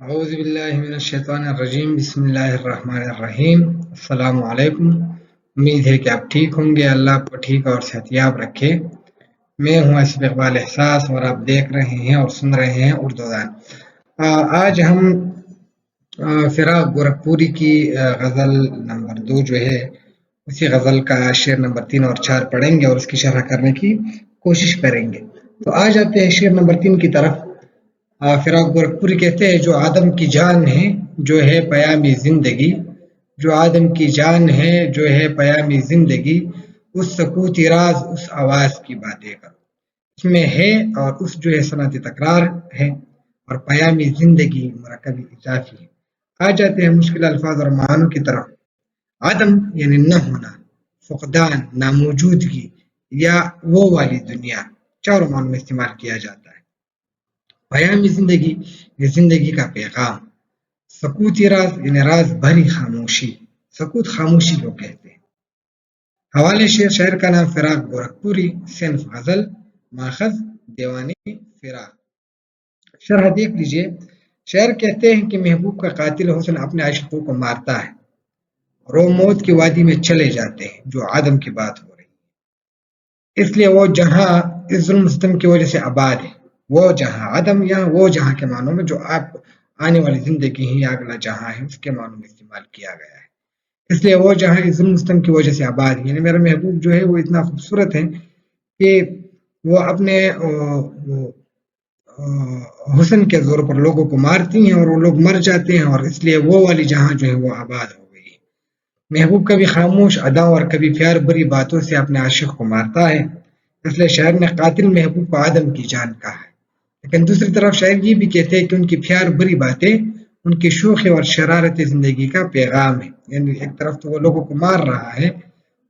اعوذ باللہ من الشیطان الرجیم بسم اللہ الرحمن الرحیم السلام علیکم۔ امید ہے کہ آپ ٹھیک ہوں گے، اللہ آپ کو ٹھیک اور صحتیاب رکھے۔ میں ہوں اسف اقبال احساس اور آپ دیکھ رہے ہیں اور سن رہے ہیں اردو دان۔ آج ہم فراق گورکھپوری کی غزل نمبر 2 جو ہے اسی غزل کا شعر نمبر 3 اور 4 پڑھیں گے اور اس کی شرح کرنے کی کوشش کریں گے۔ تو آ جاتے ہیں شعر نمبر 3 کی طرف۔ فراق گورکھپوری کہتے ہیں جو آدم کی جان ہے جو ہے پیامی زندگی، جو آدم کی جان ہے جو ہے پیامی زندگی، اس سکوتی راز اس آواز کی باتیں کرو۔ اس میں ہے اور اس جو ہے صنعت تکرار ہے اور پیامی زندگی مرکبی اضافی ہے۔ آ جاتے ہیں مشکل الفاظ اور معنوں کی طرف۔ عدم یعنی نہ ہونا، فقدان، ناموجودگی یا وہ والی دنیا، چاروں معنوں میں استعمال کیا جاتا ہے۔ پیامی زندگی یہ زندگی کا پیغام، سکوتی راز یعنی راز بھری خاموشی، سکوت خاموشی کو کہتے ہیں۔ حوالے شعر کا نام فراق گورکھپوری، صنف غزل، ماخذ دیوانی فراق۔ شرح دیکھ لیجئے۔ شاعر کہتے ہیں کہ محبوب کا قاتل حسن اپنے عاشقوں کو مارتا ہے اور وہ موت کی وادی میں چلے جاتے ہیں جو آدم کی بات ہو رہی ہے، اس لیے وہ جہاں اس ظلم ستم کی وجہ سے آباد ہے، وہ جہاں عدم یا وہ جہاں کے معنوں میں جو آپ آنے والی زندگی ہے یا اگلا جہاں ہے اس کے معنوں میں استعمال کیا گیا ہے، اس لیے وہ جہاں اس ظلم ستم کی وجہ سے آباد ہے، یعنی میرا محبوب جو ہے وہ اتنا خوبصورت ہے کہ وہ اپنے حسن کے زور پر لوگوں کو مارتی ہیں اور وہ لوگ مر جاتے ہیں، اور اس لیے وہ والی جہاں جو ہے وہ آباد ہو گئی ہے۔ محبوب کبھی خاموش اداؤں اور کبھی پیار بری باتوں سے اپنے عاشق کو مارتا ہے، اس لیے شاعر نے قاتل محبوب کو آدم کی جان کہا ہے۔ لیکن دوسری طرف شاعر یہ بھی کہتے ہیں کہ ان کی پیار بری باتیں ان کی شوخی اور شرارت زندگی کا پیغام ہے، یعنی ایک طرف تو وہ لوگوں کو مار رہا ہے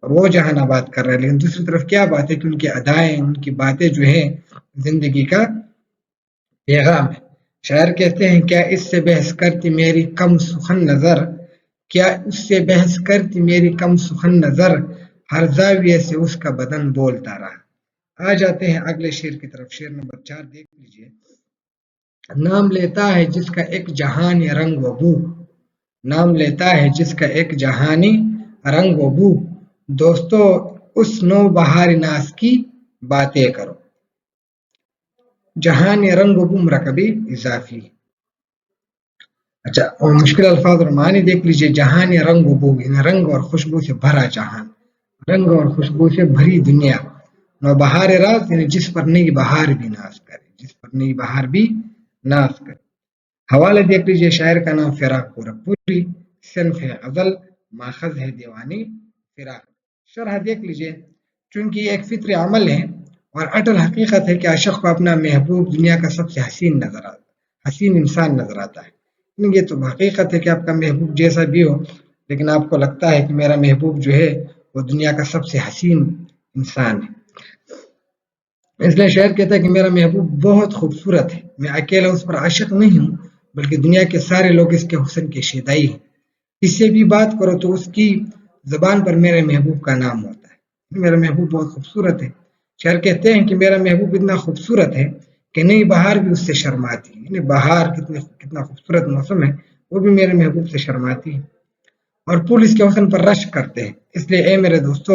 اور وہ جہان آباد کر رہا ہے، لیکن دوسری طرف کیا بات ہے کہ ان کی ادائیں، ان کی باتیں جو ہیں زندگی کا پیغام ہے۔ شاعر کہتے ہیں کیا اس سے بحث کرتی میری کم سخن نظر، کیا اس سے بحث کرتی میری کم سخن نظر، ہر زاویے سے اس کا بدن بولتا رہا۔ آ جاتے ہیں اگلے شعر کی طرف۔ شعر نمبر 4 دیکھ لیجئے۔ نام لیتا ہے جس کا ایک جہانی رنگ و بو، نام لیتا ہے جس کا ایک جہانی رنگ و بو، دوستو اس نو بہار ناز کی باتیں کرو۔ جہانی رنگ و بو مرکبی اضافی۔ اچھا، اور مشکل الفاظ اور معنی دیکھ لیجئے۔ جہانی رنگ و بو یعنی رنگ اور خوشبو سے بھرا جہان، رنگ اور خوشبو سے بھری دنیا۔ نو بہار راز یعنی جس پر نئی بہار بھی ناز کرے، جس پر نئی بہار بھی ناز کرے۔ حوالے دیکھ لیجئے۔ شاعر کا نام فراق گورکھپوری، صنف ہے غزل، ماخذ ہے دیوانی فراق۔ شرح دیکھ لیجئے۔ چونکہ یہ ایک فطری عمل ہے اور اٹل حقیقت ہے کہ عاشق کو اپنا محبوب دنیا کا سب سے حسین انسان نظر آتا ہے۔ یہ تو حقیقت ہے کہ آپ کا محبوب جیسا بھی ہو، لیکن آپ کو لگتا ہے کہ میرا محبوب جو ہے وہ دنیا کا سب سے حسین انسان ہے۔ اس لیے شاعر کہتا ہے کہ میرا محبوب بہت خوبصورت ہے، میں اکیلا اس پر عاشق نہیں ہوں بلکہ دنیا کے سارے لوگ اس کے حسن کے شیدائی ہیں، اس سے بھی بات کرو تو اس کی زبان پر میرے محبوب کا نام ہوتا ہے۔ میرا محبوب بہت خوبصورت ہے۔ شاعر کہتے ہیں کہ میرا محبوب اتنا خوبصورت ہے کہ نئی بہار بھی اس سے شرماتی ہے، یعنی بہار کتنا خوبصورت موسم ہے وہ بھی میرے محبوب سے شرماتی ہے اور پھول اس کے حسن پر رشک کرتے ہیں۔ اس لیے اے میرے دوستو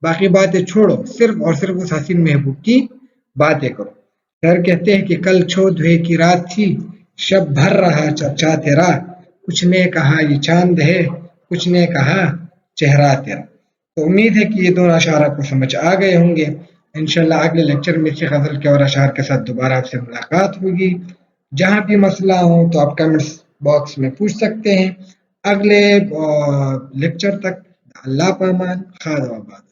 باقی باتیں چھوڑو، صرف اور صرف اس حسین محبوب کی باتیں کرو۔ شاعر کہتے ہیں کہ کل چھو دھوئے کی رات تھی، شب بھر رہا چرچا تیرا، کچھ نے کہا یہ چاند ہے، کچھ نے کہا چہرہ تیرا۔ تو امید ہے کہ یہ دونوں اشعار آپ کو سمجھ آ گئے ہوں گے۔ انشاءاللہ اگلے لیکچر میں اسی غزل کے اور اشعار کے ساتھ دوبارہ آپ سے ملاقات ہوگی۔ جہاں بھی مسئلہ ہو تو آپ کمنٹس باکس میں پوچھ سکتے ہیں۔ اگلے لیکچر تک اللہ پامان، خاد و آباد۔